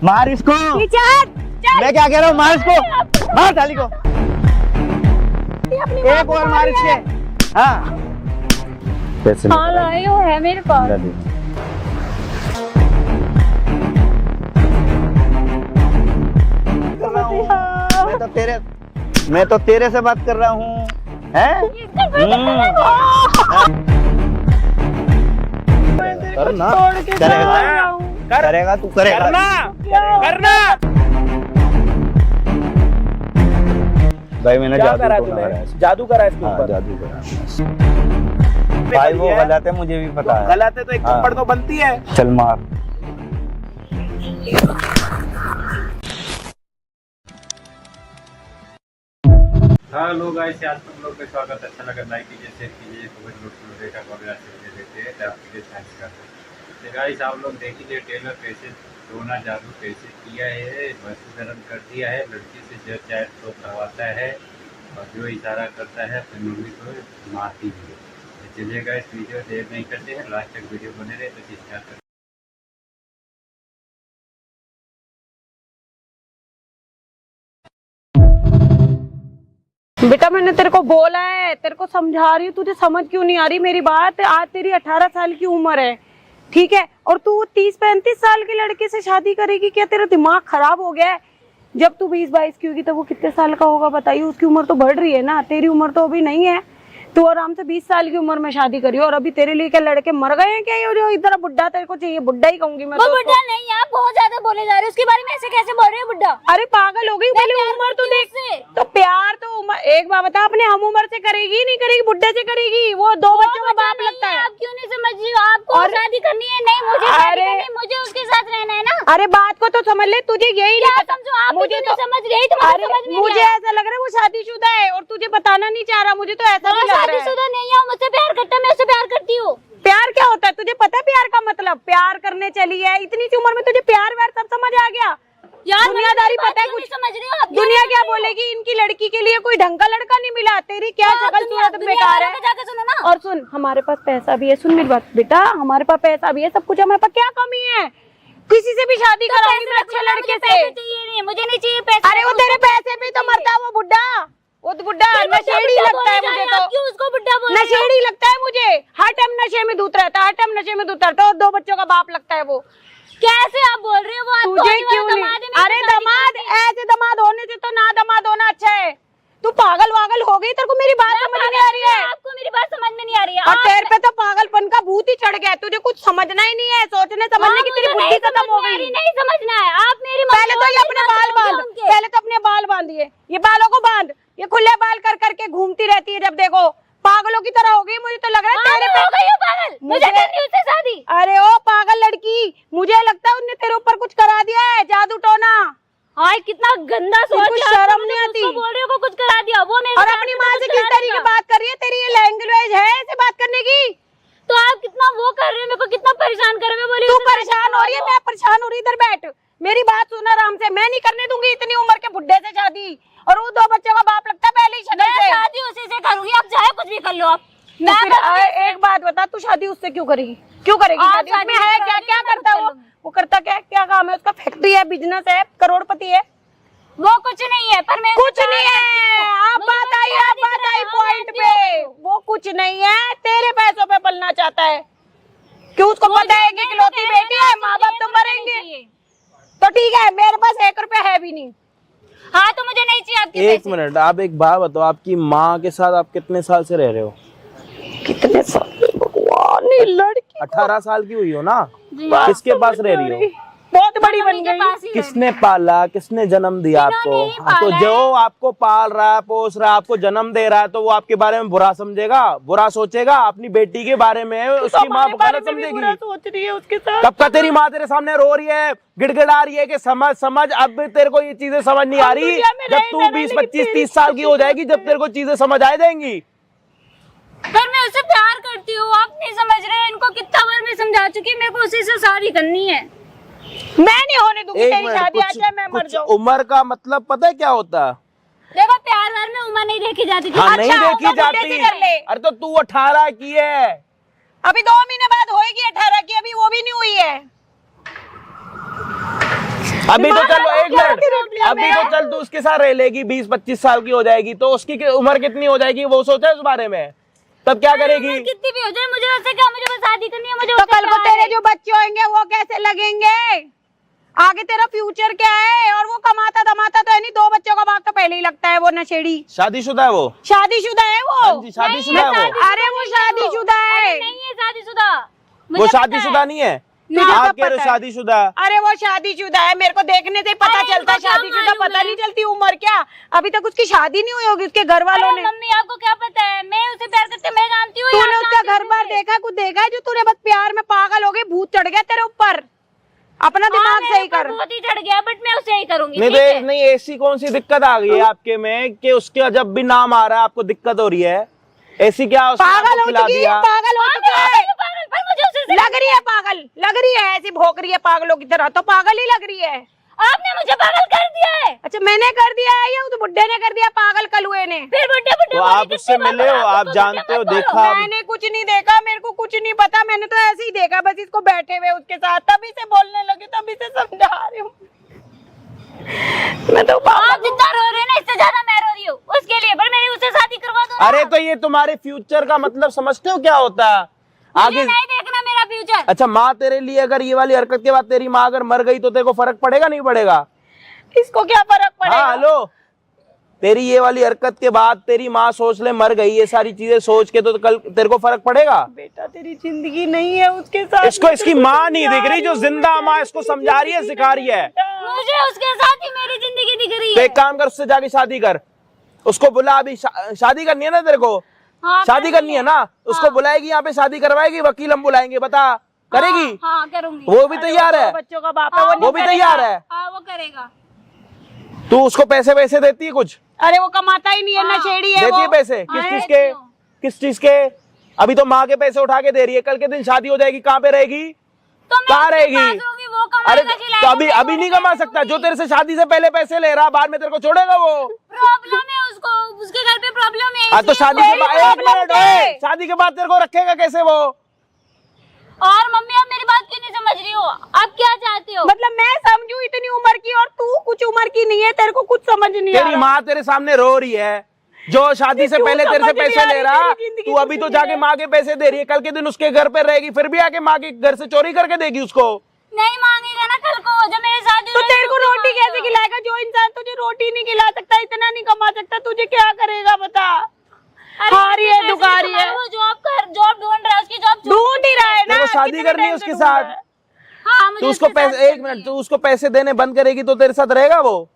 मार इसको। मैं क्या कह रहा हूँ, मार इसको, मार साली को। एक और मार इसके। हाँ पैसे है मेरे पास। मैं तो तेरे से बात कर रहा हूँ, हैं? करना करेगा तू करेगा करना। भाई मैंने जादू करा इसके ऊपर। जादू करा भाई, वो गलत है मुझे भी पता है। गलत है तो एक थप्पड़ तो बनती है। चल मार। हेलो गाइस, आज तुम लोग का स्वागत। अच्छा लगा लाइक कीजिए, शेयर कीजिए, कमेंट नोट देखा कमेंट देते हैं तो आपके लिए थैंक्स करते हैं। तो गाइस आप लोग देख लीजिए टेलर कैसे सोना जादू कैसे किया है, वशीकरण कर दिया है। लड़की से जो चाहे तो करवाता है और जो इशारा करता है अपनी मम्मी को मारती है। तो चलिए गाइस वीडियो देर नहीं करते हैं, लास्ट तक वीडियो बने रहे तो स्टार्ट करते हैं। बेटा मैंने तेरे को बोला है, तेरे को समझा रही हूँ, तुझे समझ क्यों नहीं आ रही मेरी बात। आज तेरी 18 साल की उम्र है, ठीक है, और तू 30-35 साल के लड़के से शादी करेगी? क्या तेरा दिमाग खराब हो गया है? जब तू 20-22 की होगी तो वो कितने साल का होगा बताइए? उसकी उम्र तो बढ़ रही है ना, तेरी उम्र तो अभी नहीं है। तू आराम से 20 साल की उम्र में शादी करी और अभी तेरे लिए क्या लड़के मर गए हैं क्या? ये जो इधर बुड्ढा तेरे को चाहिए, बुड्ढा ही कहूंगी मैं। वो बुड्ढा नहीं, आप बहुत ज्यादा बोले जा रहे हो उसके बारे में। ऐसे कैसे बोल रहे हो बुड्ढा? अरे पागल हो गई, बोली उम्र तो देख। तो प्यार तो उम्र, एक बात बता, अपने हम उम्र से करेगी नहीं करेगी, बुड्ढे से करेगी? वो 2 बच्चों का बाप लगता है। आप क्यों नहीं समझ रही हो? आपको शादी करनी है? नहीं, मुझे शादी करनी है, मुझे उसके साथ रहना है ना। अरे बात को तो समझ ले, तुझे यही नहीं पता। समझो, आप मुझे तो समझ रही, तुम्हारी समझ में मुझे ऐसा लग रहा है वो शादीशुदा है और तुझे बताना नहीं चाह रहा। मुझे तो ऐसा भी लग रहा है। शादीशुदा नहीं है, मुझसे प्यार करता है, मैं उससे प्यार करती हूँ। प्यार क्या होता है तुझे पता है? प्यार का मतलब, प्यार करने चली है इतनी सी उम्र में, तुझे प्यार व्यार सब समझ आ गया? यार दुनियादारी पता है कुछ? समझ रही हो? दुनिया क्या बोलेगी? इनकी लड़की के लिए कोई ढंग का लड़का नहीं मिला। तेरी क्या शक्ल सूरत बेकार है। जाके सुनो ना। और सुन, हमारे पास पैसा भी है। सुन मेरी बात बेटा, हमारे पास पैसा भी है, सब कुछ। हमारे पास क्या कमी है? किसी से भी शादी कराऊंगी मैं अच्छे लड़के से। मुझे नहीं चाहिए पैसे। अरे वो तेरे पैसे पे तो मरता है वो बुड्ढा। वो तो बुड्ढा नशेड़ी लगता है मुझे तो। क्यों उसको बुड्ढा बोल रहे हो? नशेड़ी लगता है मुझे, हर टाइम नशे में धुत रहता है, हर टाइम नशे में धुत रहता है और 2 बच्चों का बाप लगता है वो। कैसे आप बोल रहे हो? वो तुझे क्यों नहीं? अरे दमाद, ऐसे दमाद होने से तो ना दमाद होना अच्छा है। तू पागल वागल हो गई? तेरे को मेरी बात समझ नहीं आ रही है? आपको मेरी बात समझ में नहीं आ रही है? और तेरे पे तो पागलपन का भूत ही चढ़ गया। तुझे कुछ समझना ही नहीं है, सोचने समझने की तेरी बुद्धि खत्म हो गई। नहीं समझना है आप मेरी। पहले तो ये अपने बाल बांध, पहले तो अपने बाल बांधिए, ये बालों को बांध। ये खुले बाल कर करके घूमती रहती है, जब देखो पागलों की तरह हो गई। मुझे तो लग रहा है तेरे पे हो गई हो पागल। मुझे करनी उससे शादी। अरे ओ पागल लड़की, मुझे लगता है उनने तेरे ऊपर कुछ करा दिया है, जादू टोना। हाय कितना गंदा सोच। कुछ शर्म नहीं आती? बोल रहे हो कुछ करा दिया वो मेरे। और अपनी माँ से किस तरीके बात कर रही है? तेरी ये लैंग्वेज है ऐसे बात करने की? तो आप कितना वो कर रहे हो, मेरे को कितना परेशान कर रहे हो। बोली तू परेशान हो रही है? मैं परेशान हो रही? इधर बैठ, मेरी बात सुन आराम से। मैं नहीं करने दूंगी इतनी उम्र के बुड्ढे से शादी, और वो 2 बच्चों का बाप लगता है पहले ही शक्ल से। शादी उसी से करूंगी, आप चाहे कुछ भी कर लो। आप एक बात बता, तू शादी उससे क्यों करेगी? क्यों करेगी शादी? उसमें है क्या? क्या करता है वो करता क्या? क्या काम है उसका? फैक्ट्री है, बिजनेस है, करोड़पति है? वो कुछ नहीं है। पर मैं कुछ नहीं है। आप बात आई पॉइंट पे। वो कुछ नहीं है, तेरे पैसों पे पलना चाहता है। क्यों? उसको पता है कि इकलौती बेटी है, माँ बाप तो मरेंगे। तो ठीक है, मेरे पास 1 रुपया है भी नहीं। हाँ तो मुझे नहीं चाहिए आपके एक मिनट, आप एक बात बताओ, आपकी माँ के साथ आप कितने साल से रह रहे हो? कितने साल? भगवान, लड़की 18 साल की हुई हो ना? किसके पास रह रही हो? बहुत बड़ी बन गई। किसने पाला, किसने जन्म दिया आपको? तो जो आपको पाल रहा है, पोस रहा है, आपको जन्म दे रहा है, तो वो आपके बारे में बुरा समझेगा, बुरा सोचेगा? अपनी बेटी के बारे में उसकी माँ गलत समझेगी? सोच रही है उसके साथ। कब का तेरी माँ तेरे सामने रो रही है, गिड़गिड़ा रही है कि समझ समझ। अब तेरे को ये चीजें समझ नहीं आ रही। जब तू 20, 25, 30 साल की हो जाएगी, जब तेरे को चीजें समझ आ जाएंगी। पर मैं उससे प्यार करती हूँ, आप नहीं समझ रहे। इनको कितना बार मैं समझा चुकी, मेरे को उसी से शादी करनी है। मैं नहीं होने दूंगी तेरी शादी, आज चाहे मैं मर जाऊं। उम्र का मतलब पता है क्या होता है? देखो प्यार व्यार में उम्र नहीं देखी जाती थी। हाँ, नहीं देखी जाती। कर ले। अरे तो तू 18 की है, अभी 2 महीने बाद होएगी 18 की, अभी वो भी नहीं हुई है। अभी तो चलो एक क्या रोक मिनट, लिया अभी मैं? तो चल तू उसके साथ रह लेगी, 20-25 साल की हो जाएगी तो उसकी उम्र कितनी हो जाएगी वो सोचा है उस बारे में? तब क्या करेगी? कितनी भी हो जाए मुझे उससे क्या, मुझे बस शादी करनी है, मुझे तो उससे कल को प्यार तेरे है। जो बच्चे होंगे वो कैसे लगेंगे? आगे तेरा फ्यूचर क्या है? और वो कमाता धमाता तो है नहीं, 2 बच्चों का बाप तो पहले ही लगता है वो नशेड़ी। शादीशुदा है वो? शादीशुदा है वो? हाँ जी, शादीशुदा है वो। अरे वो शादीशुदा है। नहीं है शादीशुदा, वो मुझे पता शादीशुदा है। नहीं है? तुझे आप सब कह रहे पता हो है। शादीशुदा? अरे वो शादीशुदा है, मेरे को देखने से पता अरे चलता है इनको क्या शादीशुदा, मालूम पता है? नहीं चलती उम्र क्या। अभी तक उसकी शादी नहीं हुई होगी उसके घर वालों अरे ने। मम्मी आपको क्या पता है, मैं उसे प्यार करती हूँ, मैं जानती हूँ। तूने आप उसका जानते हो घर बार उसे। देखा, कुछ देखा है जो तूने बस प्यार में पागल हो गई, भूत चढ़ गया तेरे ऊपर? अपना हाँ, दिमाग मेरे सही ऊपर कर। बहुत ही चढ़ गया, बट मैं उसे ही करूंगी। नहीं ठीक है? तो नहीं, ऐसी कौन सी दिक्कत आ गई है आपके में कि उसके जब भी नाम आ रहा है आपको दिक्कत हो रही है? ऐसी क्या उसने पागल आपको हो खिला चुकी है, दिया? पागल हो चुकी है। पागल, पर मुझे उसे लग रही है पागल, लग रही है, ऐसी भौंक रही है पागलों की तरह, तो पागल ही लग रही है। आपने मुझे पागल कर दिया है। अच्छा मैंने कर दिया है या उस बुड्ढे ने कर दिया, पागल कलुए ने? फिर बुड्ढे बुड्ढे तो बोली आप कितनी उससे बार मिले हो, बोला, आप उसको जानते हो, बुड्ढे मत देखा बोलो। आप? मैंने कुछ नहीं देखा, मेरे को कुछ नहीं पता, मैंने तो ऐसे ही देखा बस इसको बैठे हुए उसके साथ, तभी से बोलने लगी, तभी से समझा रही हूँ मैं तो। आप जितना रो रहे हैं ना, इससे ज्यादा मैं रो रही हूँ उसके लिए, पर मेरी उससे शादी करवा दो ना। अरे तो ये तुम्हारे फ्यूचर का मतलब समझते हो क्या होता है मुझे आगे? नहीं देखना मेरा फ्यूचर। अच्छा माँ तेरे लिए अगर ये वाली हरकत के बाद तेरी माँ अगर मर गई तो तेरे को फर्क पड़ेगा नहीं पड़ेगा? इसको क्या फर्क पड़ेगा? हाँ हेलो, तेरी ये वाली हरकत के बाद तेरी माँ सोच ले मर गई, ये सारी चीजें सोच के तो कल तेरे को फर्क पड़ेगा? बेटा तेरी जिंदगी नहीं है उसके साथ। इसको इसकी माँ नहीं दिख रही, जो जिंदा माँ इसको समझा रही है, सिखा रही है। मुझे उसके साथ ही मेरी जिंदगी दिख रही तो है। एक काम कर, उससे जाके शादी कर, उसको बुला। अभी शादी करनी है ना तेरे को? हाँ, शादी करनी है ना? उसको बुलाएगी यहाँ पे, शादी करवाएगी, वकील हम बुलाएंगे, बता करेगी? हाँ करूंगी। वो भी तैयार है? बच्चों का बाप है हाँ, वो भी तैयार है? हाँ वो करेगा। तू उसको पैसे वैसे देती है कुछ? अरे वो कमाता ही नहीं है, हाँ। नशेड़ी है देती है वो। पैसे? किस हाँ, चीज देती के? हूँ। किस चीज के? अभी तो माँ के पैसे उठा के दे रही है, कल के दिन शादी हो जाएगी, कहाँ पे रहेगी? तो मैं कहाँ उसके रहेगी? पास रहूंगी, वो अरे कमाएगा, तो खिलाएगा, अभी मैं अभी नहीं कमा करूंगी। सकता? जो तेरे से शादी से पहले पैसे ले रहा, बाद में तेरे को छोड़ेगा वो? प्रॉब्लम है उसको, उसके घर पे प्रॉब्लम है। हाँ तो इसलिए शादी वो- के बाद, एक प्रॉब्लम मिनट, क्या है? ओए, शादी के बाद तेरे को रखेगा कैसे वो? और मम्मी आप मेरी बात क्यों नहीं समझ रही हो? आप क्या चाहते हो? मतलब मैं समझू इतनी उम्र की और तू कुछ उम्र की नहीं है, तेरे को कुछ समझ नहीं आ तेरी रहा। माँ तेरे सामने रो रही है, जो शादी से क्यों पहले तेरे से समझ नहीं पैसे आ ले रही रहा, तेरी जिंदगी तू अभी तो कुछ जाके नहीं है। माँ के पैसे दे रही है, कल के दिन उसके घर पे रहेगी, फिर भी आके माँ के घर से चोरी करके देगी उसको? नहीं मांगेगा ना कल को, जब मेरी शादी तो होगी, तेरे को क्यों रोटी कैसे मांगेगा? खिलाएगा? जो इंसान तुझे रोटी नहीं खिला सकता, इतना नहीं कमा सकता, तुझे क्या करेगा बता? अरे खा रही है, पैसे दुखा रही है। वो जॉब ढूंढ रहा है, उसकी जॉब ढूंढ ही रहा है ना। तेरे को शादी कितने करनी है टाइम उसके से ढूंढ रहा साथ? है? हाँ मुझे तू उसको उसके साथ पैसे, एक करनी मिनट, है। तू उसको पैसे देने बंद करेगी तो तेरे साथ रहेगा वो?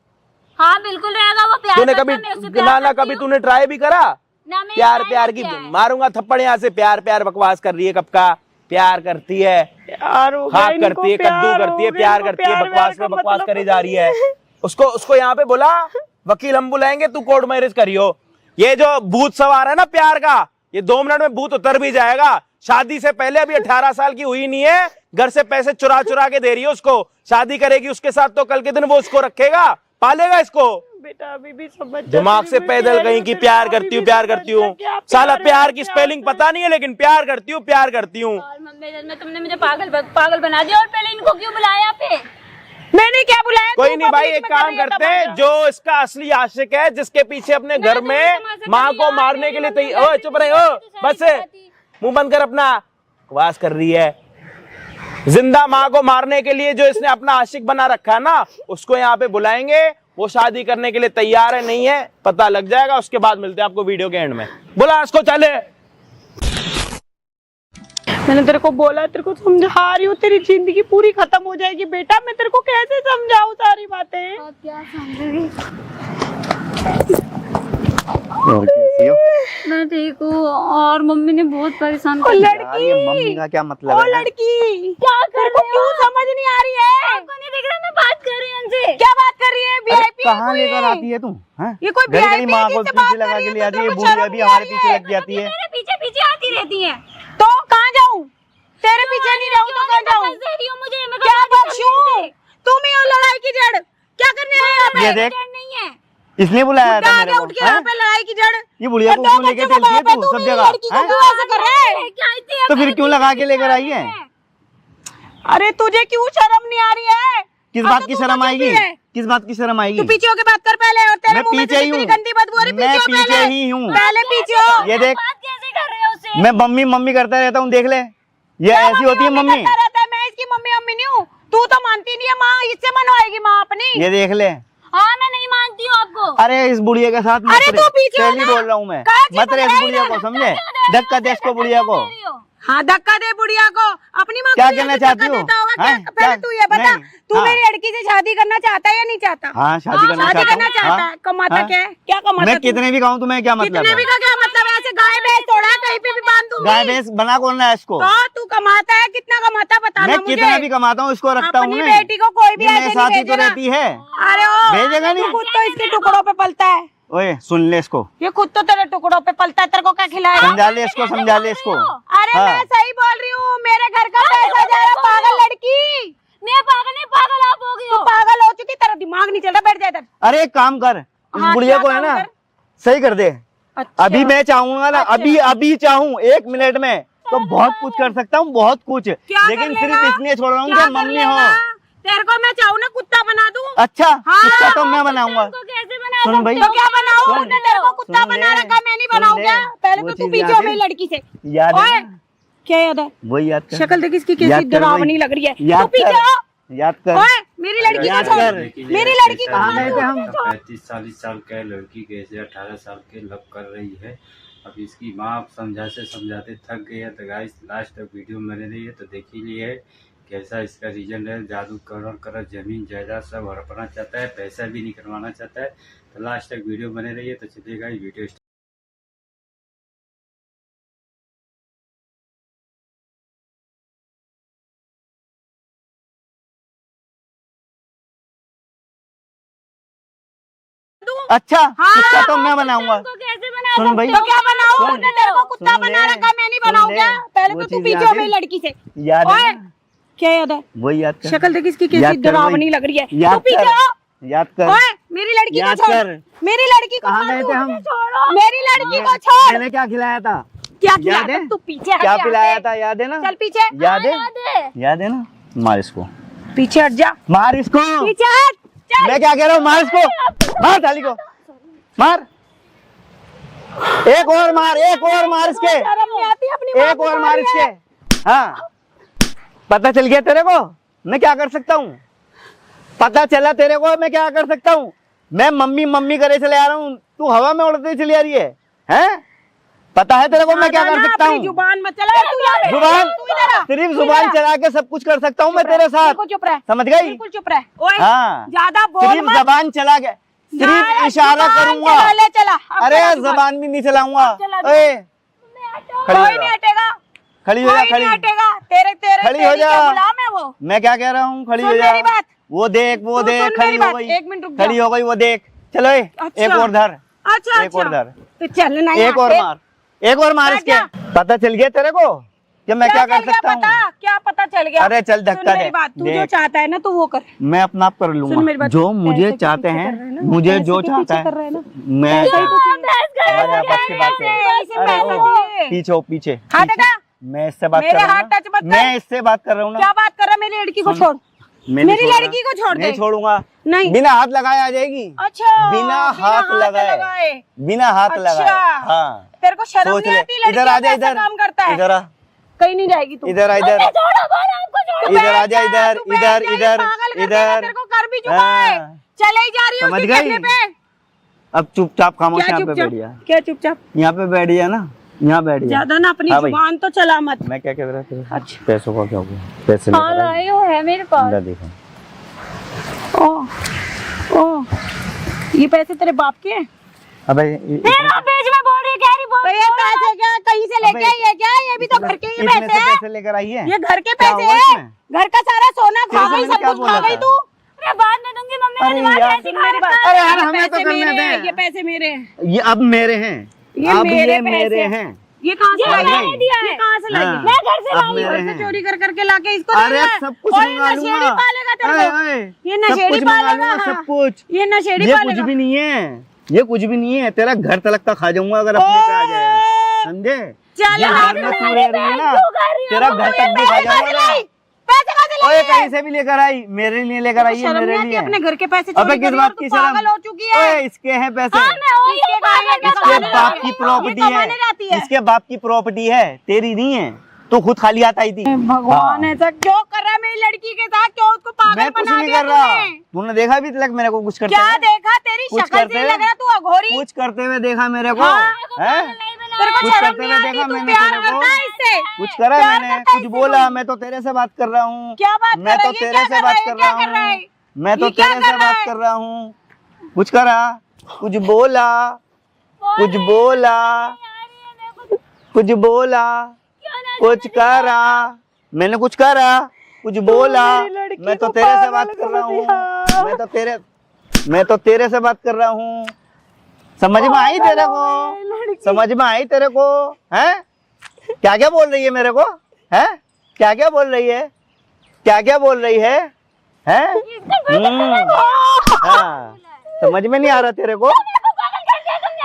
हाँ बिल्कुल रहेगा, वो प्यार तूने करता कभी है, मैं उससे प्यार ना ना करती कभी हूँ। तूने ट्राई भी करा? ना मैंने प्यार try प्यार नहीं की किया है। मारूंगा थप्पड़ यहाँ से, प्यार प्यार बकवास कर रही है, कब का प्यार करती है, प्यार हो गया खाक इनको, करती है, प्यार कद्दू हो करती है, गया प्यार इनको, करती है, प्यार बकवास का पे बकवास मतलब करी जा रही है। उसको यहाँ पे बोला, वकील हम बुलाएंगे, तू कोर्ट मैरिज करियो। ये जो भूत सवार है ना प्यार का, ये 2 मिनट में भूत उतर भी जाएगा। शादी से पहले अभी 18 साल की हुई नहीं है, घर से पैसे चुरा चुरा के दे रही है उसको, शादी करेगी उसके साथ तो कल के दिन वो उसको रखेगा, पालेगा इसको। बेटा अभी भी समझ जा, दिमाग तेरी से भी पैदल प्यार कहीं है, की तेरी प्यार अभी करती हूँ, भी प्यार समझ करती जा हूँ। क्या साला है, प्यार की क्या स्पेलिंग है। पता नहीं है, लेकिन प्यार करती हूँ, प्यार करती हूँ। और मम्मी में तुमने मुझे पागल बना दिया, और पहले इनको क्यों बुलाया यहाँ पे? मैंने क्या बुलाया? कोई तू नहीं भाई, public एक में काम कर रही है करते हैं, तमाशा। जो इसका असली आशिक है, जिसके पीछे अपने घर तो में ये तमाशा माँ कर को रही है, मारने के लिए मेरी तैयार। ओए मम्मी चुप रहे, तो ओ बस शादी कराती। मुंह बंद कर अपना, बकवास कर रही है। जिंदा माँ को मारने के लिए जो इसने अपना आशिक बना रखा है ना, उसको यहाँ पे बुलाएंगे, वो शादी करने के लिए तैयार है नहीं है पता लग जाएगा, उसके बाद मिलते हैं आपको वीडियो के एंड में। बुला इसको, चले। मैंने तेरे को बोला, तेरे को समझा रही हूँ, तेरी जिंदगी पूरी खत्म हो जाएगी बेटा, मैं तेरे को कैसे समझाऊं सारी बातें? आप क्या समझोगी? और कैसी हो? मैं ठीक हूँ, और मम्मी ने बहुत परेशान ओ कर दिया। यार ये मम्मी का क्या मतलब ओ है? लड़की, क्या कर तेरे को रहे हो? क्यों समझ नहीं आ रही है? आपको नहीं दिख रहा मैं बात कर रही हूँ उनसे? क्या बात कर रही है? अरे वीआईपी कहाँ लेकर आती है तू? हैं? ये कोई घड़ी घड़ी VIP माँ है को जिससे बात पीछे कर लगा रही के है, ले तो आती है, तेरे को बूढ़ी शर्म अभी नहीं हमारे आ रही पीछे है? लग जाती है। मेरे पीछे पीछे आती रहती है। तो कहाँ जाऊँ? तेरे पीछे नहीं रहूँ तो कहाँ जाऊँ? दे रही हूँ मुझे, मैं क्या बख्शूं? तुम ही हो लड़ाई की जड़। क्या करने आए यहाँ पे? ये देख, नहीं है। इसलिए बुलाया था उठा मेरे के को, उठ के यहाँ हैं? पे लड़ाई की जड़। ये बुढ़िया को और दो क्यों लेके बच्चों का चलती है बाप है, तू तू सब भी जगह? लड़की को हैं? क्यों ऐसे कर रहा है? क्या इतनी तो फिर क्यों लगा के लेकर आई है? अरे तुझे क्यों शर्म नहीं आ रही है? किस हाँ, बात तो की तू शर्म तो आएगी? चुप ही है। किस बात की शर्म आएगी? तू पीछे होके बात कर पहले, और तेरे मैं मुंह में पीछे से ही कितनी हूँ। गंदी बदबू आ रही, मैं पीछे हो पीछे पहले। ही हूँ। पहले पीछे हो। ये देख, बात कैसे कर रहे हो उसे? मैं मम्मी मम्मी करता रहता हूँ, देख ले, ये ऐसी होती है मम्मी। करता रहता है, मैं इसकी मम्मी अम्मी नहीं हूँ। तू तो मानती नहीं है माँ, इससे मनवाएगी माँ अपनी। ये देख ले। हाँ मैं नहीं मानती हूँ आपको। अरे इस बुढ़िया के साथ मत अरे रहे। तू पीछे हो पहले ना। बोल रहा हूँ मैं, कहाँ की मत रहे इस बुढ़िया बुढ़िया इधर? को, समझे? धक्का दे इसको बुढ़िया को। हाँ धक्का दे बुढ़िया को, अपनी माँ को क्या भी कहना ऐसे चाहती धक्का हो? देता होगा हैं? क्या? पहले क्या? तू ये बता, नहीं, तू हाँ। मेरी लड़की से शादी करना चाहता है या नहीं चाहता? हाँ शादी करना शादी चाहता करना हूँ। चाहता हाँ? है। कमाता हाँ? क्या है? क्या कमाता मैं तू? कितने भी कहूँ तुम्हें क्या मतलब कितने है? भी का क्या मतलब है? ऐसे गाय भैंस थोड़ा है, कहीं पे भी बांध दूंगी। गाय भैंस बना कौन रहा है इसको? तो तू कमाता है, कितना कमाता है बताना मैं मुझे। कितना भी कमाता हूँ, इसको रखता हूँ अपनी मैं। बेटी को कोई भी ये ऐसे मेरे नहीं साथ ही तो भेजेगा। रहती है। अरे ओ, भेजेगा नहीं? तू खुद तो इसके टुकड़ों पे पलता है। ओए सुन ले इसको, ये खुद तो तेरे टुकड़ों पे पलता है, तेरे को क्या खिलाएगा? समझा ले इसको, समझा ले इसको। अरे हाँ। मैं सही बोल रही हूँ, मेरे घर का पैसा जा रहा है, पागल लड़की। मैं पागल नहीं, पागल आप हो गई तू हो। पागल हो चुकी, तेरा दिमाग नहीं चल रहा, बैठ जा इधर। अरे एक काम कर, इस हाँ, बुढ़िया क्या को है काम ना कर? सही कर दे। अच्छा। अभी मैं चाहूंगा ना, अच्छा। अभी अभी चाहूँ 1 मिनट में तो बहुत कुछ कर सकता हूँ, बहुत कुछ। क्या कर लेकिन लेगा? सिर्फ इसलिए छोड़ रहा हूँ क्या कि कर मम्मी हो। लेगा? तेरे को मैं चाहूँ ना कुत्ता बना दूँ? अच्छा हाँ। कुत्ता तो मैं बनाऊंगा। तुमको कैसे बना सुन सकते भाई, हो? तो क्या बनाऊँ? सुन। उसने तेरे को कुत्ता सुन बना ले। रखा, मैं नहीं सुन बनाऊँ ले। क्या? पहले वो तो तू चीज़ पीछे याद हो है? मेरी लड़की से। याद है ओए, ना? क्या याद है? वही याद कर। शक्ल देखी इसकी याद कैसी कर डरावनी वही। लग रही है। याद तू पीछे कर। हो। याद कर। ओए, मेरी लड़की को याद छोड़। कर। मेरी लड़की को कहाँ गए थे हम? 35-40 साल का लड़की कैसे 18 साल के लव कर रही है। अब इसकी माँ समझाते समझाते थक गई है। तो गाइस लास्ट तक वीडियो बने रही है तो देख ही लिए कैसा इसका रीजन है। जादू कर जमीन जायदाद सब हड़पना चाहता है, पैसा भी नहीं करवाना चाहता है। तो लास्ट तक वीडियो बने रही है। तो चलिए गाइस वीडियो अच्छा हाँ। कुत्ता तो मैं बनाऊंगा। तुमको कैसे बना सुन भाई, तो क्या बनाऊँ? सुन। उसने तेरे को कुत्ता सुन बना ले। रखा, मैं नहीं सुन बनाऊँ ले। क्या? पहले वो तो तू चीज़ पीछे याद हो है? मेरी लड़की से। याद ओए, है ना? क्या याद है? वही याद कर। शक्ल देखी इसकी याद कैसी कर डरावनी वही। लग रही है। तू याद पीछे कर। हो। याद कर। ओए, मेरी लड़की को याद छोड़। कर। मेरी लड़की को कहाँ छोड़ गए तू। थे हम? छोड़ो। मेरी लड़की को छोड़। मैंने क्या खिलाया था? क्या खिलाया याद था? है? तू पीछे हट क्या जा। पिलाया था? याद है ना? चल पीछे। याद है? याद है। याद है ना? मार इसको, पीछे हट जा। मार इसको। पीछे हट। चल। मैं क्या कह रहा हूँ? मार इसको, मार थाली को, मार। एक और मार, एक और मार इसके, शर्म नहीं आती अपनी माँ एक को और मार मार रही है। इसके। हाँ पता चल गया तेरे को मैं क्या कर सकता हूँ? पता चला तेरे को मैं क्या कर सकता हूँ? मैं मम्मी मम्मी करे चले आ रहा हूँ, तू हवा में उड़ते चली आ रही है? हैं? पता है तेरे को मैं क्या कर ना, सकता अपनी हूँ? जुबान मत चला। तू यहाँ पे। जुबान तू इधर आ। सिर्फ तू जुबान इधर आ। चला के सब कुछ कर सकता हूँ मैं तेरे साथ, बिल्कुल चुप रह। समझ गई? बिल्कुल चुप रह। ओए, हाँ ज्यादा बोल सिर्फ मत। जबान चला के, सिर्फ ज्यादा इशारा जुबान करूंगा। चला ले, चला। अब अरे चला जुबान। जबान भी नहीं चलाऊंगा। अब चला जुबान। ओए खड़ी हो कोई जा। नहीं हटेगा। खड़ी हो जा, कोई खड़ी। नहीं हटेगा। तेरे तेरे खड़ी हो तेरी जा। क्या गुलाम है वो? मैं क्या कह रहा हूँ? खड़ी सुन हो जा। मेरी बात। वो देख, वो तू देख, सुन खड़ी मेरी हो बात। गई, 1 मिनट रुक जा। खड़ी हो गई, वो देख। चलो ए, अच्छा। एक और धर, अच्छा एक और धर, तो चल ना एक और मार, एक और मार बैठ इसके। जा। पता चल गया तेरे को कि मैं क्या कर सकता हूँ? क्या पता चल गया? अरे चल धक्का सुन मेरी दे, बात, तू जो देख। चाहता है ना तू वो कर। मैं अपना आप कर सुन मेरी लूंगा बात, जो मुझे पैसे के चाहते पीछे हैं, कर रहा है ना? मुझे पैसे जो के चाहता पीछे कर रहा है है ना? मैं पैसे के पीछे- हमारे आपस की बात है। इसे अरे पैसा ओ, चाहिए। पीछे हो, पीछे हाथ हटा। मैं इससे बात मेरे कर रहा हाथ हूँ ना। टच मत कर। मैं इससे बात कर रहा हूँ क्या ना। बात कर रहा है? मेरी लड़की को सुन। छोड़। मैं नहीं मेरी छोड़ रहा। लड़की को छोड़ दे। नहीं छोड़ूंगा, नहीं। बिना हाथ लगाए आ जाएगी। अच्छा, बिना हाथ लगाए, बिना हाथ अच्छा। लगाए। हाँ तेरे को शर्म सोच नहीं ले। आती? लड़की इधर आ जा, कैसा इधर काम करता है? इधर आ, कहीं नहीं जाएगी तू। इधर आ, इधर छोड़ो, बोलो आपको छोड़ो। इधर आ जा, इधर तू बैठ इधर जा, ये इधर पागल कर देगा, इधर। तेरे को कर भी चुका है। हाँ। चले ही जा रही है समझ उसके गई? कहने पे। अब चुपचाप खामोश क्या यहाँ पे चुपचाप? बैठ जा, क्या चुपचाप? यहाँ पे बैठ जा ना, यहाँ बैठ जा। ज्यादा ना अपनी हाँ भाई। जुबान तो चला मत। मैं क्या कह रहा था? अच्छा। पैसों का क्या हुआ? पैसे हाँ लेकर लाई हो है मेरे पास। आ, देखो ओ ओ, ये पैसे तेरे बाप के हैं? अबे तेरा पेज में बोल रही है, कह रही बोल तो ये पैसे क्या कहीं से लेके आई है क्या? ये भी तो घर के ही इसमें पैसे से हैं। पैसे लेकर आई है। ये घर के क्या पैसे हुआ हैं। इसमें? घर का सारा सोना खा तेरे से गई, मैंने सब क्या कुछ खा बोला गई था? तू। मैं बाद में दूंगी मम्मी। अरे ने यार, कैसी मेरी बात। अरे यार, ये हमें तो पैसे करने मेरे हैं, दे। ये पैसे मेरे हैं। ये अब मेरे हैं, ये अब मेरे ये पैसे मेरे हैं। हैं। ये कहाँ से ये लाई मैंने है? दिया है। ये कहाँ से लाई है? हाँ, मैं घर से अब लाई हूँ। मेरे घर से हैं। चोरी कर करके लाके इसको दे अरे रहा है। सब कुछ कोई मंगा नशेड़ी लूंगा। पालेगा तेरे ओए, को। ओए, ये सब नशेड़ी कुछ मंगा पालेगा, लूंगा, हाँ। सब कुछ। ये नशेड़ी ये पालेगा। कुछ भी नहीं है, ये कुछ भी नहीं है। तेरा घर तलक का खा जाऊंगा अगर अपने पे आ जाए, समझे? चल ये हाथ घर में में तू रह रही है ना, क्यों कर रही हो? तेरा घर तक भी खा पैसे कहाँ से जाऊंगा। लाई? पैसे कहाँ से चला ओए ये? कहीं से भी लेकर आई, मेरे लिए लेकर आई है, शर्म नहीं मेरे आती लिए। अपने घर के पैसे अबे चोरी किस कर बात रही की है? शर्म? पागल हो चुकी है। ओए इसके हैं पैसे, हाँ, मैं वही इसके हूँ, पागल कमाने इसके पागल बाप हो की गई। प्रॉपर्टी ये कमाने जाती है, है। इसके बाप की प्रॉपर्टी है, तेरी नहीं है। तू खुद खाली हाथ आई थी। भगवान हाँ। ऐसा क्यों कर रहा है मेरी लड़की के साथ? क्यों उसको पागल मैं कुछ बना नहीं दिया कर रहा। तूने? तूने देखा भी तक मेरे को कुछ करते क्या हुए? देखा? तेरी कुछ शक्ल करते से हुए? लग रहा तू अघोरी। कुछ करते हुए देखा मेरे को? हाँ। हैं? तेरे को कुछ शर्म करते नहीं हुए आती? देखा तू मैंने प्यार तेरे को? करता है इससे? कुछ करा प्यार मैंने? करता है कुछ इससे बोला? तू? मैं तो तेरे से बात कर रहा हूँ। क्या बात कर मैं रहा तो है? ये तेरे क्या से कर बात रहा है? कर क्या रहा कर रहा है? हूँ। मैं तो ये क्या तेरे कर से रहा बात है? कर रहा हूँ। कुछ करा? कुछ बोला? कुछ बोला? कुछ बोला? कुछ करा? मैंने कुछ करा? कुछ बोला? मैं तो तेरे से बात कर रहा हूँ। मैं तो तेरे से बात कर रहा हूँ। समझ में आई तेरे को? समझ में आई तेरे को? हैं? क्या क्या बोल रही है मेरे को? हैं? क्या क्या बोल रही है? क्या क्या बोल रही है? हैं? हाँ, समझ में नहीं आ रहा तेरे को?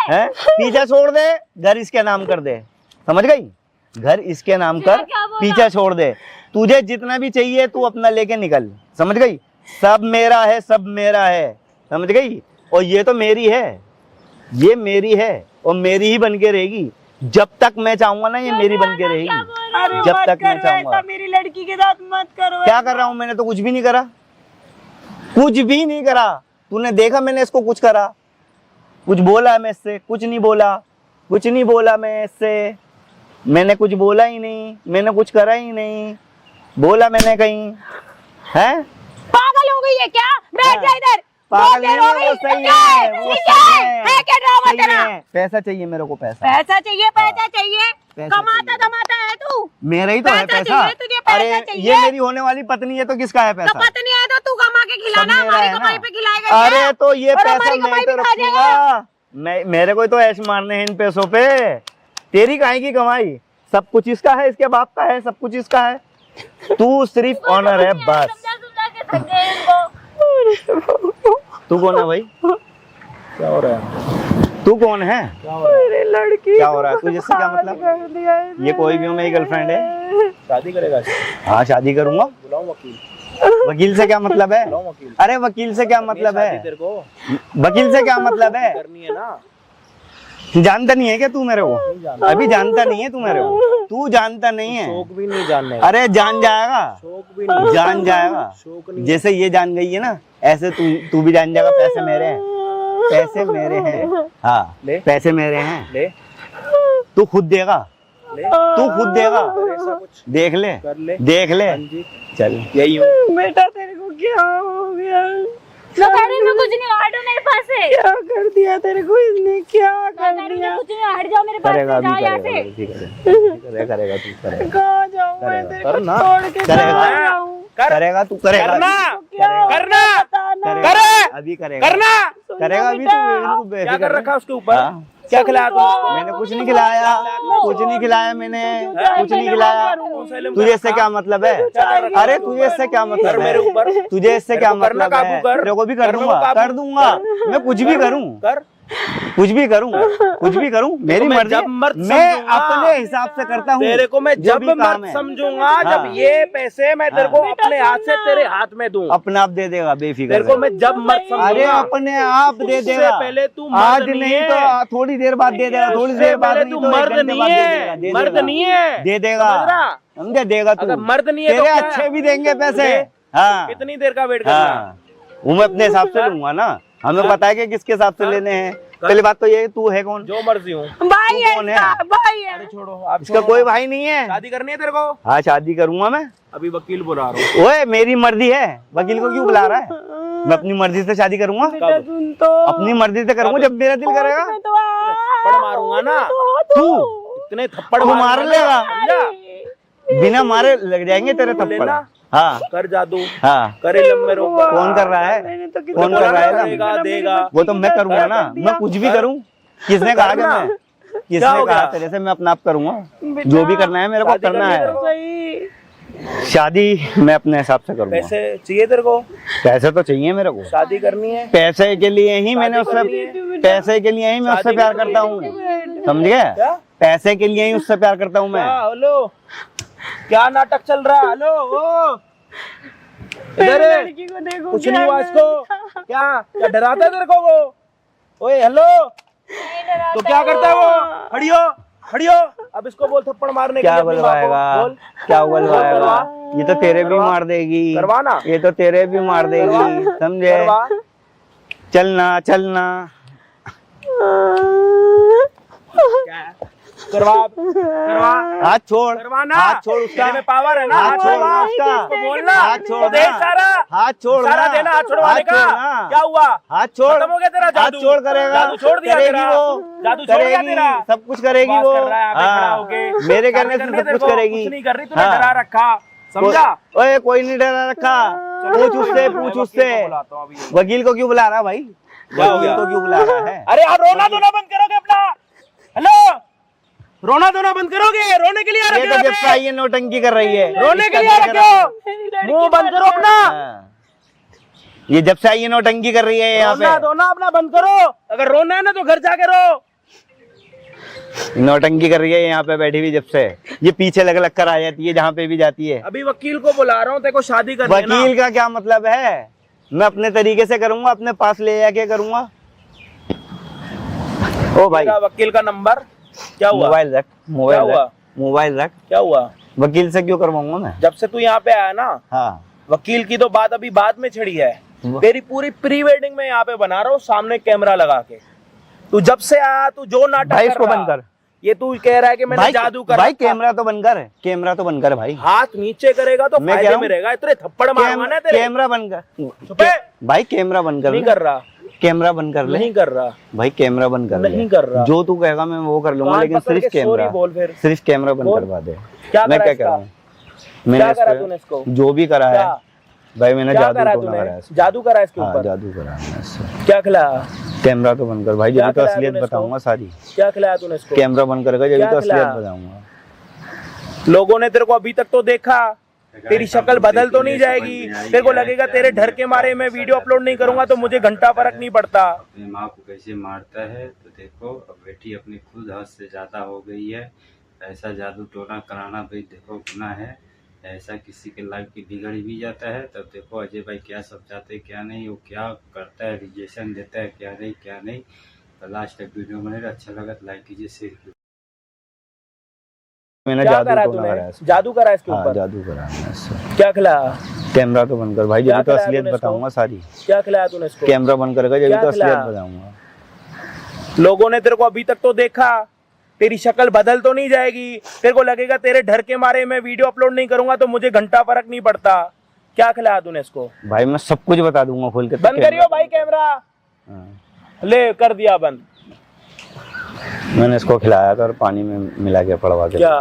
हैं? पीछा छोड़ दे, घर इसके नाम कर दे। समझ गई? घर इसके नाम कर, पीछा छोड़ दे। तुझे जितना भी चाहिए तू अपना लेके निकल। समझ गई? सब मेरा है, सब मेरा है। समझ गई? और ये तो मेरी है, ये मेरी है और मेरी ही बन के रहेगी। जब तक मैं चाहूंगा ना, ये मेरी बन के रहेगी। अरे जब मत तक मैं करो चाहूंगा। ऐसा मेरी लड़की के साथ, मत करो क्या ऐसा। कर रहा हूं? मैंने तो कुछ भी नहीं करा, कुछ भी नहीं करा। तूने देखा मैंने इसको कुछ करा? कुछ बोला मैं इससे? कुछ नहीं बोला, कुछ नहीं बोला मैं इससे। मैंने कुछ बोला ही नहीं, मैंने कुछ करा ही नहीं। बोला मैंने कहीं? है पागल हो गई है क्या? बैठ जा इधर। पागल बहुत देर नहीं हो है, वो गई। सही है, वो ये सही है क्या ड्रामा सही तेरा? है। पैसा चाहिए मेरे को, पैसा। पैसा चाहिए, पैसा चाहिए। पैसा कमाता चाहिए। धमाता है तू। मेरा ही तो है पैसा पैसा। चाहिए तुझे, पैसा अरे चाहिए। ये मेरी होने वाली पत्नी है तो किसका है तो पैसा? पत्नी है तो तू कमा के खिलाना, सब मेरा हमारी है ना। कमाई पे खिलाएगा क्या? अरे तो ये और पैसा हमारी मैं कमाई तो भी खा जाएगा। रखूंगा। मैं, मेरे को तो ऐश मारने हैं इन पैसों पे। तेरी काहे की कमाई? सब कुछ इसका है, इसके बाप का है, सब कुछ इसका है। तू सिर्फ ऑनर है बस। समझा के थक गए इनको। तू कौन है भाई? क्या हो रहा है? तू कौन है? मेरी लड़की क्या हो रहा है? तुझे इससे क्या मतलब? कर दिया इसने। ये कोई भी हो, मेरी गर्लफ्रेंड है। शादी करेगा? हाँ शादी करूंगा। बुलाऊं वकील? वकील से क्या मतलब है? बुलाऊं वकील? अरे वकील से क्या मतलब शादी है? तेरे को वकील से क्या मतलब है? करनी है ना? जानता नहीं है क्या तू मेरे को? जानता। अभी जानता नहीं है तू मेरे को? तू जानता नहीं है? शौक भी नहीं जानने का। अरे जान जाएगा, शौक भी नहीं, जान जाएगा। शौक नहीं। जैसे ये जान गई है ना, ऐसे तू भी जान जाएगा। पैसे मेरे हैं, पैसे मेरे हैं। हाँ ले। पैसे मेरे हैं। ले तू खुद देगा, ले तू खुद देगा। ऐसा कुछ देख ले, कर ले। देख ले। हाँ जी, चल यही हूँ। बेटा तेरे को क्या हो गया? मैं कह रही हूँ, मैं कुछ नहीं, हटो मेरे पास से। क्या कर दिया तेरे को इसने? क्या मैं कर कह रही हूँ, दिया? मैं कुछ नहीं, हट जाओ मेरे पास करेगा, से, अभी जाओ यहाँ करेगा, से। अभी करेगा, करेगा तू करेगा, कहाँ जाऊँ मैं? करेगा। तेरे को करना। छोड़ के करेगा। कहाँ जाऊँ? करेगा तू करेगा, करना। क्या होगा करना। बताना। करेगा, अभी करेगा, करना। करेगा अभी। तू क्या बेफिक्र कर रह। रखा उसके ऊपर? हाँ। क्या खिलाया तू उसको? मैंने कुछ नहीं खिलाया, कुछ नहीं खिलाया मैंने, कुछ नहीं खिलाया। तुझे इससे क्या मतलब है? अरे तुझे इससे क्या मतलब कर मेरे है? ऊपर। तुझे इससे क्या मेरे को करना, मतलब है? काबू कर। तेरे को भी कर कर मेरे को दूंगा, काबू। कर दूंगा। मैं कुछ भी करूं, कर। कुछ भी करूं, कुछ भी करूं, मेरी मैं मर्जी जब है। मर्द मैं समझूंगा। अपने हिसाब से करता हूँ। तेरे को मैं जो जब भी काम मर्द है। समझूंगा, हाँ। जब ये पैसे मैं तेरे को हाँ। अपने हाथ से तेरे हाथ में दूं। अपने आप दे देगा, बेफिक्र तेरे को रह। मैं जब मर्द समझूंगा। अरे अपने आप दे उससे देगा। पहले तू मर्द आज नहीं नहीं है। तो थोड़ी देर बाद दे देगा, थोड़ी उससे देर बाद पहले नहीं तू तो एक मर्द घंटे नहीं बाद दे है, देगा, दे मर्द देगा। नहीं है। दे देगा, समझ रहा? समझे? देगा तू। अगर मर्द नहीं है तो तेरे क्या? अच्छे भी देंगे पैसे। ले। हाँ कितनी देर का वेट करना? हाँ, वो मैं अपने हिसाब से लूंगा ना। हमें पता है कि किसके हिसाब से लेने हैं। पहली बात तो ये है, तू है कौन? जो मर्जी हूँ। भाई तू है कौन है? इसका, भाई है। अरे छोड़ो, आप इसका छोड़ो। कोई भाई नहीं है। शादी करनी है तेरे को? हाँ शादी करूंगा मैं। अभी वकील बुला रहा हूँ। ओए मेरी मर्जी है, वकील को क्यों बुला रहा है? मैं अपनी मर्जी से शादी करूंगा, बेटा सुन तो। अपनी मर्जी से करूंगा जब मेरा दिल करेगा। मैं तो थप्पड़ मारूंगा ना। तू इतने थप्पड़ तू मारूंगा मार ना, लेगा। समझा? बिना मारे लग जाएंगे तेरे थप्पड़। लेना। हाँ कर जादू, हाँ। करे लम्बे रो। कौन कर रहा है? मैंने तो कितना कौन कर रहा है ना? देगा, देगा। वो तो मैं करूंगा ना, मैं कुछ भी करूं। किसने कहा कि करना। मैं? क्या किसने हो कहा गया? तेरे से? मैं अपना आप करूंगा, बेटा, जो भी करना है मेरे को शादी करना करनी है है। तेरे को? सही। शादी मैं अपने हिसाब से करूंगा। पैसे चाहिए तेरे को? पैसे तो चाहिए मेरे को। शादी करनी है? पैसे के लिए ही मैंने शादी उससे, करनी है? पैसे के लिए ही मैं उससे शादी प्यार करनी करता है? हूँ, समझ गए? क्या? पैसे के लिए ही उससे प्यार करता हूँ मैं। हेलो, क्या नाटक चल रहा है? हेलो, ओ इधर है। लड़की को देखो, कुछ क्या नहीं हुआ इसको। क्या डराता है तेरे को वो? ओए हेलो, तो क्या करता है वो? खड़ी हो। अब इसको बोल थप्पड़ मारने के लिए क्या अपनी माँ को। बोलवाएगा? बोल। क्या बोलवाएगा? करवा। ये तो तेरे भी मार देगी। करवाना। ये तो तेरे भी मार देगी, समझे? करवा। चलना। करवा। हाथ छोड़। करवाना। हाथ छोड़ उसका। तेरे में पावर है ना। हाथ छोड़ करवा। उसका। उसको बोलना। हाथ छोड़ तो दे इशारा। हाथ छोड़ इशारा देना हाथ छोड़वाने का। क्या हुआ? हाथ छोड़। खत्म हो गया तेरा हाथ जादू। छोड़ करेगा। जादू छोड़ दिया करेगी तेरा। वो। जादू छोड़ दिया करेगी, तेरा। सब कुछ करेगी बात वो। कर रहा है यहाँ पे खड़ा होके। मेरे कहने से करने सब तेरे कुछ को करेगी। कुछ नहीं कर रही, तूने हाँ। डरा रखा। समझा? ओए कोई नहीं डरा रखा। पूछ उससे। वकील को क्यों बुला रहा भाई? क्या हो गया? वकील को क्यों बुला रहा है? अरे आप रोना धोना बंद करोगे अपना? हेलो, रोना धोना बंद करोगे? रोने के लिए आ ये रखे तो हो जब यहाँ से पे? आई है नौटंकी कर रही है। रोने के लिए आ रखे हो? मुंह बंद करो अपना। हाँ। ये जब से आई है नौटंकी कर रही है यहाँ रोना पे। धोना अपना बंद करो। अगर रोना है ना तो घर जाके रो। नौटंकी कर रही है यहाँ पे बैठी हुई जब से। ये पीछे लग कर आ जाती है जहाँ पे भी जाती है। अभी वकील को बुला रहा हूँ, तेरे को शादी करनी है ना? वकील का क्या मतलब है? मैं अपने तरीके से करूंगा, अपने पास ले जाके करूंगा। ओ भाई, तेरा वकील का नंबर क्या हुआ? मोबाइल रख। मोबाइल रख। क्या हुआ? वकील से क्यों करवाऊंगा मैं? जब से तू यहाँ पे आया ना, हाँ। वकील की तो बात अभी बाद में छिड़ी है। वाह। तेरी पूरी प्री वेडिंग में यहाँ पे बना रहा हूँ, सामने कैमरा लगा के। तू जब से आया तू जो नाटक भाई कर इसको रहा, बंद कर। ये तू कह रहा है कि मैंने जादू कर भाई रखा। कैमरा तो बंद कर। कैमरा तो बंद कर भाई। हाथ नीचे करेगा तो मैं कह फायदे रहा में हूँ, रहेगा। इतने थप्पड़ मारवाना है तेरे। कैमरा बंद कर। चुप है। भाई कैमरा बंद कर नहीं ले। कर रहा। कैमरा बंद कर ले। नहीं कर रहा। भाई कैमरा बंद कर ले। नहीं कर रहा। जो तू कहेगा मैं वो कर लूंगा, कान लेकिन पकड़ सिर्फ के कैमरा। sorry बोल फिर। सिर्फ कैमरा बंद बोल। करवा दे। क्या मैं करा क्या इसका? कह रहा हूँ? क्या करा तूने इसको? जो भी करा है क्या? भाई, मैंने क्या जादू करा टोना कराया तूने? जादू करा इसके हाँ, ऊपर? जादू करा मैंने इससे। क्या खिलाया? कैमरा तो बंद कर भाई, क्या जब तो खिलाया असलियत तूने इसको? बताऊंगा सारी। क्या खिलाया तूने इसको? कैमरा बंद करेगा जब क्या तो असलियत खिलाया? बताऊंगा। लोगों ने तेरे को अभी तक तो देखा, तेरी शक्ल बदल तो नहीं जाएगी। तेरे को लगेगा तेरे डर के मारे मैं वीडियो अपलोड नहीं करूंगा तो मुझे घंटा फर्क नहीं पड़ता। अपनी माँ को कैसे मारता है तो देखो। अब बेटी अपनी खुद हद से ज्यादा हो गई है। ऐसा जादू टोना कराना भाई देखो गुनाह है। ऐसा किसी के लाइफ की बिगड़ भी जाता है। तब देखो अजय भाई क्या समझाते क्या नहीं, वो क्या करता है, रिजेक्शन देता है क्या नहीं। तो लास्ट तक वीडियो बनेगा। अच्छा लगा तो लाइक कीजिए, शेयर कीजिए। मैंने क्या जादू करा टोना कराया तूने? इससे। जादू करा इसके हाँ, ऊपर? जादू करा मैंने इससे। क्या खिलाया? कैमरा तो बंद कर भाई, क्या जब तो खिलाया असलियत तूने इसको? बताऊंगा सारी। क्या खिलाया तूने इसको? कैमरा बंद करेगा जब क्या तो असलियत खिलाया? बताऊंगा। लोगों ने तेरे को अभी तक तो देखा, तेरी शक्ल बदल तो नहीं जाएगी। तेरे को लगेगा तेरे डर के मारे मैं वीडियो अपलोड नहीं करूंगा तो मुझे घंटा फर्क नहीं पड़ता। क्या खिलाया तूने इसको? भाई मैं सब कुछ बता दूंगा खोल के। बंद करियो भाई कैमरा। हाँ। ले कर दिया बंद। मैंने इसको खिलाया था और पानी में मिला के पड़वा के। क्या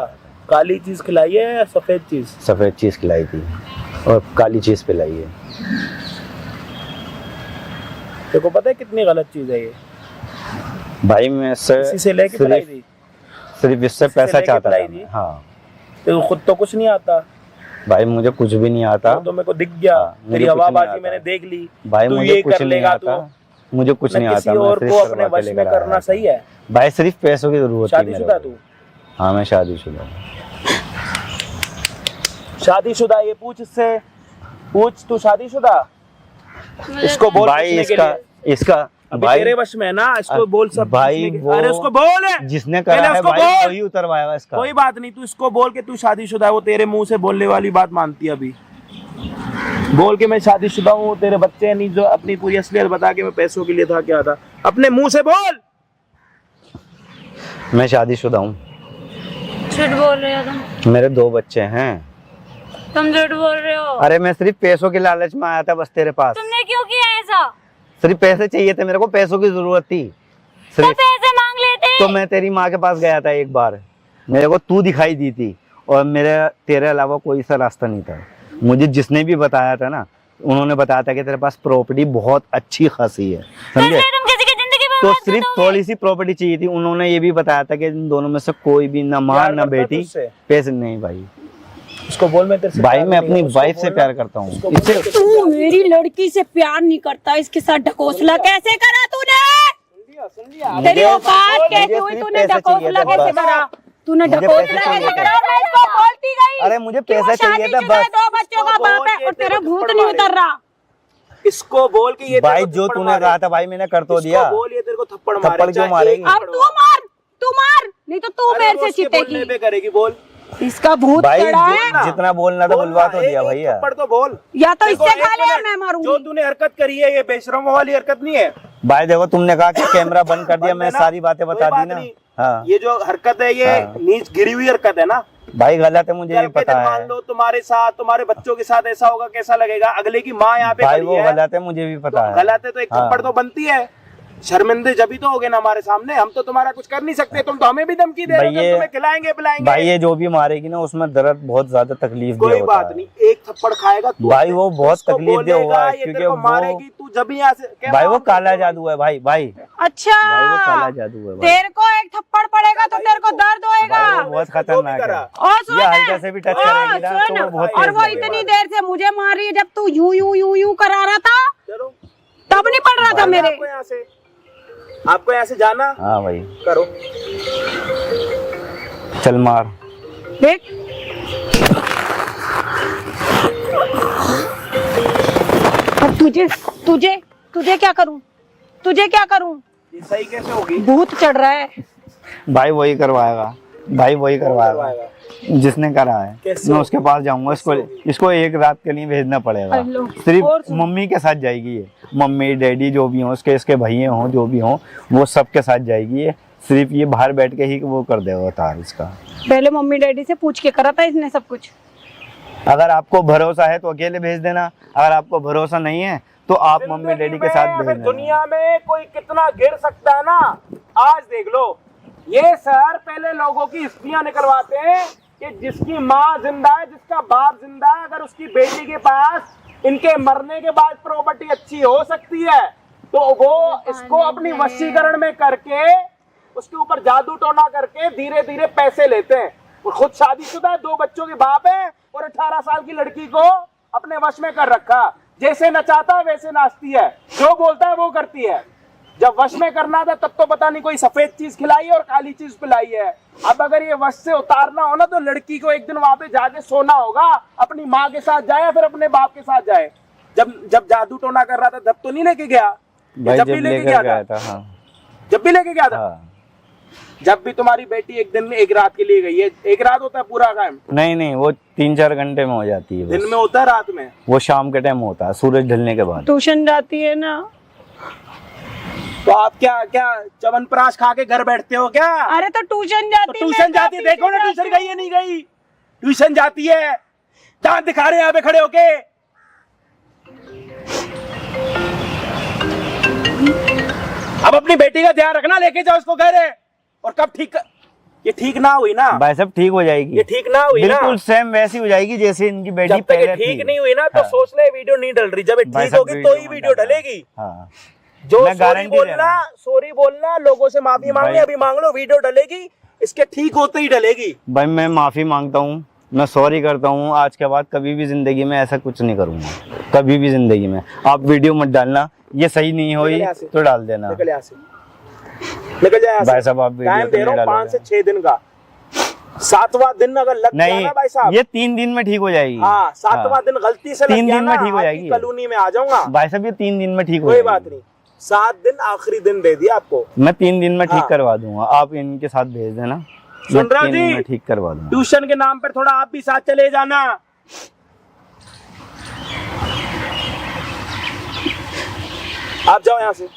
काली चीज खिलाई है या सफेद चीज? सफेद चीज खिलाई थी और काली चीज पिलाई है। तेरे को पता है कितनी गलत चीज है ये? भाई मैं इसी से लेके पिलाई थी। सिर्फ इससे इसी से पैसा लेके चाहता था पिलाई मैं। थी? हाँ तेरे को खुद तो कुछ नहीं आता। भाई मुझे कुछ भी नहीं आता। वो तो मेरे को दिख गया। मुझे तेरी कुछ नहीं हवाबाजी आता। मैंने देख ली। भाई तू मुझे ये कुछ कर नहीं लेगा आता। तू। मुझे कुछ नहीं मैं आता। किसी मैं और सिर्फ को करवा अपने के वश लेकर में आया करना था। सही है? भाई सिर्फ पैसों की जरूरत थी मेरे शादीशुदा को। तू? हाँ मैं शादीशुदा। शादीशुदा? ये पूछ इससे, पूछ तू शादीशुदा? इसको बोल भाई पूछने के इसका लिए। इसका अभी भाई तेरे वश में है ना, इसको बोल सब भाई पूछने के- वो अरे उसको बोल। जिसने पहले करा है उसको भाई बोल। वही उतरवाएगा इसका। कोई बात नहीं, तू इसको बोल के तू शादीशुदा है। वो तेरे मुंह से बोलने वाली बात मानती है अभी। बोल के मैं शादीशुदा हूँ, तेरे बच्चे हैं नहीं, जो अपनी पूरी असलियत बता के मैं पैसों के लिए था क्या था। अपने मुंह से बोल। मैं शादीशुदा हूँ। झूठ बोल रहे हो तुम। मेरे 2 बच्चे हैं। तुम झूठ बोल रहे हो। अरे मैं सिर्फ पैसों के लालच में आया था बस तेरे पास। तुमने क्यों किया ऐसा? सिर्फ पैसे चाहिए थे मेरे को, पैसों की जरूरत थी तो सिर्फ। पैसे मांग लेते। तो मैं तेरी माँ के पास गया था एक बार, मेरे को तू दिखाई दी थी और मेरे तेरे अलावा कोई सा रास्ता नहीं था। मुझे जिसने भी बताया था ना, उन्होंने बताया था कि तेरे पास प्रॉपर्टी बहुत अच्छी खासी है, समझे? तुम किसी की जिंदगी तो बर्बाद कर सिर्फ दोगे। थोड़ी सी प्रॉपर्टी चाहिए थी। उन्होंने ये भी बताया था कि इन दोनों में से कोई भी ना माँ प्यार ना करता है बेटी। तुझसे? पैसे नहीं भाई। उसको बोल मैं तेरे से भाई प्यार मैं नहीं अपनी करता। उसको वाइफ से बोलना। प्यार करता हूँ। उसको इससे बोल के तू मेरी लड़की से प्यार नहीं करता, इसके साथ ढकोसला कैसे करा तूने? तेरी औकात कैसी हुई? सिर्फ तूने पैसे चाहिए ढकोसला थे कैसे बस। करा? तूने मुझे ढकोसला पैसे चाहिए कैसे थे। करा? मैं इसको बोलती गई। अरे मुझे कि वो पैसा चाहिए था शादीशुदा है, बस। 2 बच्चों का बाप है। और तेरा भूत नहीं उतर रहा। इसको बोल के ये तेरे भाई को जो थप्पड़ तूने मारे। कहा था भाई मैंने कर तो इसको दिया। बोल ये तेरे को थप्पड़ थप्पड़ मारे, क्यों चाहे मारेगी? एक अब थप्पड़ तू मार, नहीं तो तू अरे मेरे वो से उसके बोलने चितेगी। पे करेगी, बोल इसका भूत भाई चढ़ा है, जितना बोलना था बुलवा तो दिया भैया। थप्पड़ तो बोल। या तो देखो, इससे एक खा ले या मिनट, मैं जो मारूंगी। तूने हरकत करी है ये बेशरम वाली हरकत नहीं है। भाई देखो तुमने कहा कि कैमरा बंद कर दिया, बंद मैं है ना? सारी बातें कोई बता बात दी ना। नहीं। हाँ ये जो हरकत है ये हाँ। नीच गिरी हुई हरकत है ना। भाई गलत है, मुझे कल भी के पता दिन मान है। लो तुम्हारे साथ, तुम्हारे बच्चों के साथ ऐसा होगा, कैसा लगेगा? अगले की माँ यहाँ पे भाई खड़ी वो है, गलत है, मुझे भी पता है। गलत है तो एक हाँ। थप्पड़ तो बनती है। शर्मिंदे जब ही तो होगे ना हमारे सामने, हम तो तुम्हारा कुछ कर नहीं सकते, तुम तो हमें भी धमकी दे रहे हो, भाई हम तुम्हें खिलाएंगे पिलाएंगे। भाई ये जो भी मारेगी ना उसमें दर्द बहुत ज्यादा तकलीफ कोई दे होता बात है। नहीं, एक थप्पड़ खाएगा तू, भाई वो बहुत उसको तकलीफ दे बोलेगा, हुआ है, ये क्योंकि तेरे को वो- मारेगी तू जब भी यहाँ से क्या भाई वो मार- काला जादू है भाई। भाई अच्छा भाई वो काला जादू है भाई। तेरे को एक थप्पड़ पड़ेगा तो तेरे को दर्द होएगा। भाई वो बहुत खतरनाक है। और सुन ये हल्के से भी टच करेगी ना सुन, तो वो बहुत और तेज वो लगेगा। इतनी देर से मुझे मार रही है, जब तू यूं करा रहा था चलो तब नहीं पड़ रहा था मेरे। आपको यहाँ से जाना, हाँ भाई करो। चल मार। देख अब तुझे तुझे तुझे क्या करूं, तुझे क्या करूं? ये सही कैसे होगी? भूत चढ़ रहा है। भाई वही करवाएगा, भाई वही करवाएगा जिसने करा है। कैसे मैं उसके पास जाऊंगा, इसको एक रात के लिए भेजना पड़ेगा। हेलो। और सिर्फ सुन। मम्मी के साथ जाएगी ये, मम्मी डैडी जो भी हो, इसके भैया हों जो भी हों, वो सबके साथ जाएगी ये। सिर्फ ये बाहर बैठ के ही वो कर देगा तार इसका। पहले मम्मी डैडी से पूछ के करा था इसने सब कुछ। अगर आपको भरोसा है तो अकेले भेज देना, अगर आपको भरोसा नहीं है तो आप मम्मी डैडी के साथ भेज देना। दुनिया में कोई कितना गिर सकता है ना, आज देख लो। ये सर पहले लोगों की हिस्ट्रियां निकलवाते हैं कि जिसकी माँ जिंदा है, जिसका बाप जिंदा है, अगर उसकी बेटी के पास इनके मरने के बाद प्रॉपर्टी अच्छी हो सकती है तो वो इसको अपनी वशीकरण में करके उसके ऊपर जादू टोना करके धीरे धीरे पैसे लेते हैं। वो खुद शादीशुदा है, 2 बच्चों के बाप है और 18 साल की लड़की को अपने वश में कर रखा। जैसे नचाता है वैसे नाचती है, जो बोलता है वो करती है। जब वश में करना था तब तो पता नहीं कोई सफेद चीज खिलाई है और काली चीज पिलाई है। अब अगर ये वश से उतारना हो ना तो लड़की को एक दिन वहां पे जाके सोना होगा, अपनी माँ के साथ जाए या फिर अपने बाप के साथ जाए। जब जादू टोना कर रहा था तब तो नहीं लेके गया, भाई जब भी लेके गया था, हाँ। जब भी लेके गया था। हाँ। जब भी तुम्हारी बेटी एक दिन में एक रात के लिए गई है, एक रात होता है पूरा टाइम? नहीं वो 3-4 घंटे में हो जाती है बस। दिन में होता है रात में? वो शाम के टाइम होता है, सूरज ढलने के बाद। ट्यूशन जाती है ना। तो आप क्या च्यवनप्राश खा के घर बैठते हो क्या? अरे तो ट्यूशन तो जाती है, ट्यूशन जाती है, देखो ना ट्यूशन गई है नहीं गई? ट्यूशन जाती है, दांत दिखा रहे हैं यहाँ पे खड़े होके। अब अपनी बेटी का ध्यान रखना, लेके जाओ उसको घर है। और कब ठीक, ये ठीक ना हुई ना भाई सब ठीक हो जाएगी, ये ठीक ना हुई ना, बिल्कुल सेम वैसी हो जाएगी जैसे इनकी बेटी जब तक ये पहले ठीक थी। नहीं हुई ना तो हाँ। सोच ले वीडियो नहीं डल रही। जब ये भाई ठीक सब होगी तो ही में वीडियो डालना। डलेगी। हाँ। जो मैं सॉरी गारंटी दे रहा बोलना, हूँ। सॉरी बोलना, लोगों से माफी मांगनी, भाई- अभी मांग लो, वीडियो डलेगी, इसके ठीक होते ही डलेगी। भाई मैं माफी मांगता हूँ, मैं सॉरी करता हूँ। आज के बाद कभी भी जिंदगी में ऐसा कुछ नहीं करूंगा, कभी भी जिंदगी में। आप वीडियो मत डालना, ये सही नहीं हुई निकल यहाँ से। तो डाल देना। निकल यहाँ से, निकल जाए यहाँ से। भाई साहब आप वीडियो टाइम तो दे नहीं रहा हूँ डालोगे। 5 से 6 दिन का। 7वां दिन अगर लग गया नहीं, ना भाई साहब, ये 3 दिन में ठीक हो जाएगी। हाँ 7वां हाँ। दिन गलती से लग 3 गया दिन ना, में ठीक हो आपकी जाएगी। कॉलोनी में आ जाऊंगा। भाई साहब ये 3 दिन में ठीक हो कोई जाएगी। बात नहीं, 7 दिन आखिरी दिन दे दिया आपको। मैं 3 दिन में ठीक हाँ। करवा दूंगा, आप इनके साथ भेज देना, मैं सुन रहे हो 3 दिन जी? में ठीक करवा दूंगा। ट्यूशन के नाम पर थोड़ा आप भी साथ चले जाना। आप जाओ यहाँ से।